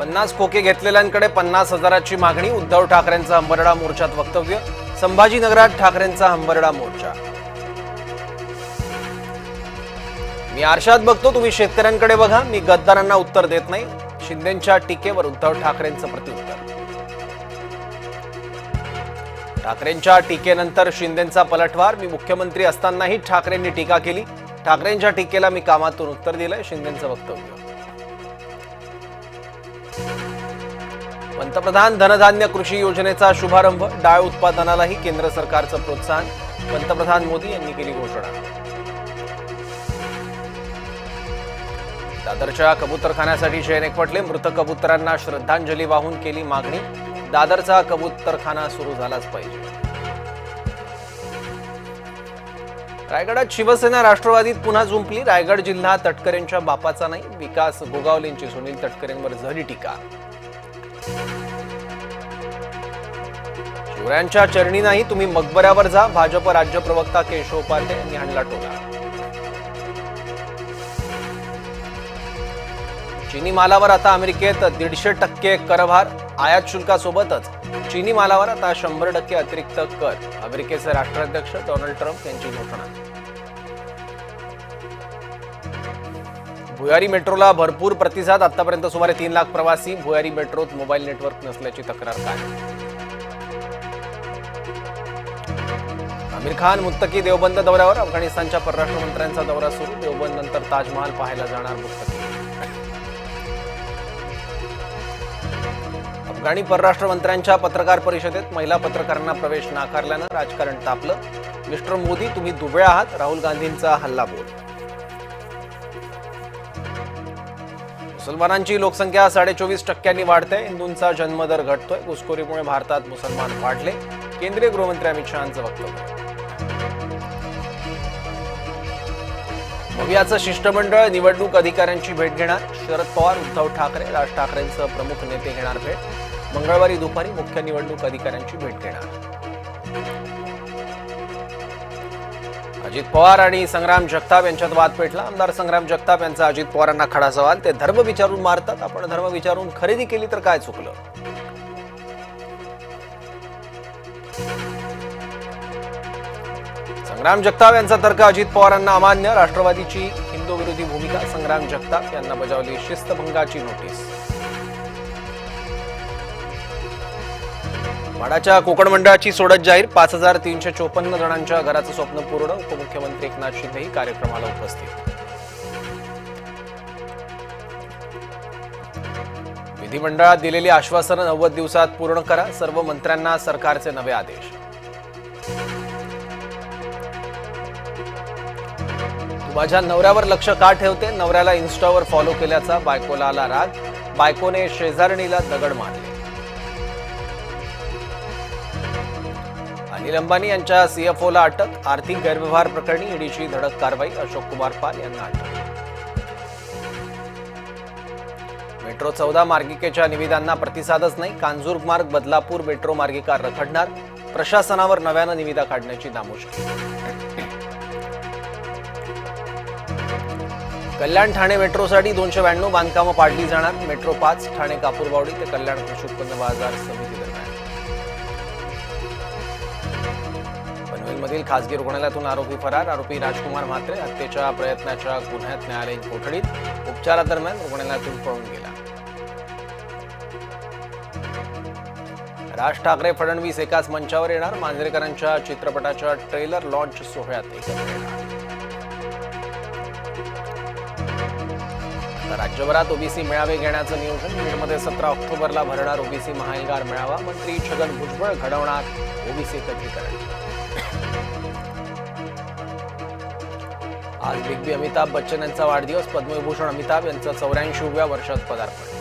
50 खोके घेतलेल्यांकडे 50,000ची मागणी. उद्धव ठाकरेंचा हंबरडा मोर्चात वक्तव्य. संभाजीनगरात ठाकरेंचा हंबरडा मोर्चा. मी आरशात बघतो, तुम्ही शेतकऱ्यांकडे बघा. मी गद्दारांना उत्तर देत नाही. शिंदेंच्या टीकेवर उद्धव ठाकरेंचं प्रत्युत्तर. ठाकरेंच्या टीकेनंतर शिंदेंचा पलटवार. मी मुख्यमंत्री असतानाही ठाकरेंनी टीका केली. ठाकरेंच्या टीकेला मी कामातून उत्तर दिलंय. शिंदेंचं वक्तव्य. पंतप्रधान धनधान्य कृषी योजनेचा शुभारंभ. डाळ उत्पादनालाही केंद्र सरकारचं प्रोत्साहन. पंतप्रधान मोदी यांनी केली घोषणा. दादरच्या कबूतरखान्यासाठी चैन एकवटले. मृत कबुतरांना श्रद्धांजली वाहून केली मागणी. दादरचा कबूतरखाना सुरू झालाच पाहिजे. रायगडात शिवसेना राष्ट्रवादीत पुन्हा जुंपली. रायगड जिल्हा तटकरेंच्या बापाचा नाही. विकास गोगावलेंची सुनील तटकरेंवर झाली टीका. शिवरायांच्या चरणी नाही, तुम्ही मकबऱ्यावर जा. भाजप राज्य प्रवक्ता केशव उपाध्ये यांनी हाणला टोला. चीनी मालावर आता अमेरिकेत 150% करभार. आयात शुल्कासोबतच चीनी मालावर आता 100% अतिरिक्त कर. अमेरिकेचे राष्ट्राध्यक्ष डोनाल्ड ट्रम्प यांची घोषणा. भुयारी मेट्रोला भरपूर प्रतिसाद. आतापर्यंत सुमारे 3 लाख प्रवासी. भुयारी मेट्रोत मोबाईल नेटवर्क नसल्याची तक्रार काय. आमिर खान मुत्तकी देवबंद दौऱ्यावर. अफगाणिस्तानच्या परराष्ट्र मंत्र्यांचा दौरा सुरू. देवबंद नंतर ताजमहाल पाहायला जाणार मुत्तकी. अफगाणी परराष्ट्र मंत्र्यांच्या पत्रकार परिषदेत महिला पत्रकारांना प्रवेश नाकारल्यानं राजकारण तापलं. मिस्टर मोदी, तुम्ही दुबळे आहात. राहुल गांधींचा हल्लाबोल. मुसलमानांची लोकसंख्या 24.5% वाढते. हिंदूंचा जन्मदर घटतोय. घुसखोरीमुळे भारतात मुसलमान वाढले. केंद्रीय गृहमंत्री अमित शहांचं वक्तव्य. भव्याचं शिष्टमंडळ निवडणूक अधिकाऱ्यांची भेट घेणार. शरद पवार, उद्धव ठाकरे, राज ठाकरेंसह प्रमुख नेते घेणार भेट. मंगळवारी दुपारी मुख्य निवडणूक अधिकाऱ्यांची भेट घेणार. अजित पवार आणि संग्राम जगताप यांच्यात वाद पेटला. आमदार संग्राम जगताप यांचा अजित पवारांना खडा सवाल. ते धर्म विचारून मारतात. आपण धर्म विचारून खरेदी केली तर काय चुकलं. संग्राम जगताप यांचा तर्क अजित पवारांना अमान्य. राष्ट्रवादीची हिंदू विरोधी भूमिका. संग्राम जगताप यांना बजावली शिस्तभंगाची नोटीस. माडाच्या कोकण मंडळाची सोडत जाहीर. 5,354 जणांच्या घराचं स्वप्न पूर्ण. उपमुख्यमंत्री एकनाथ शिंदेही कार्यक्रमाला उपस्थित. विधिमंडळात दिलेली आश्वासनं 90 दिवसात पूर्ण करा. सर्व मंत्र्यांना सरकारचे नवे आदेश. तू माझ्या नवऱ्यावर लक्ष का ठेवते. नवऱ्याला इन्स्टावर फॉलो केल्याचा बायकोला आला राग. बायकोने शेजारणीला दगड मारले. अनिल अंबानी यांच्या सीएफओला अटक. आर्थिक गैरव्यवहार प्रकरणी ईडीची धडक कारवाई. अशोक कुमार पाल यांना अटक. मेट्रो 14 मार्गिकेच्या निविदांना प्रतिसादच नाही. कांजूरमार्ग बदलापूर मेट्रो मार्गिका रखडणार. प्रशासनावर नव्यानं निविदा काढण्याची दामुष्की. कल्याण ठाणे मेट्रोसाठी 292 बांधकामं पाडली जाणार. मेट्रो 5 ठाणे कापूरबावडी ते कल्याण कृषी उत्पन्न बाजार समिती दरम्यान. पनवेलमधील खासगी रुग्णालयातून आरोपी फरार. आरोपी राजकुमार म्हात्रे हत्येच्या प्रयत्नाच्या गुन्ह्यात न्यायालयीन कोठडीत. उपचारादरम्यान रुग्णालयातून पळून गेला. राज ठाकरे फडणवीस एकाच मंचावर येणार. मांजरेकरांच्या चित्रपटाच्या ट्रेलर लॉन्च सोहळ्यात एकत्र येणार. राज्यभरात ओबीसी मेळावे घेण्याचं नियोजन. बीडमध्ये 17 ऑक्टोबरला भरणार ओबीसी महाएल्गार मेळावा. मंत्री छगन भुजबळ घडवणार ओबीसी एकत्रीकरण. आज बिग बी अमिताभ बच्चन यांचा वाढदिवस. पद्मविभूषण अमिताभ यांचं 84व्या वर्षात पदार्पण.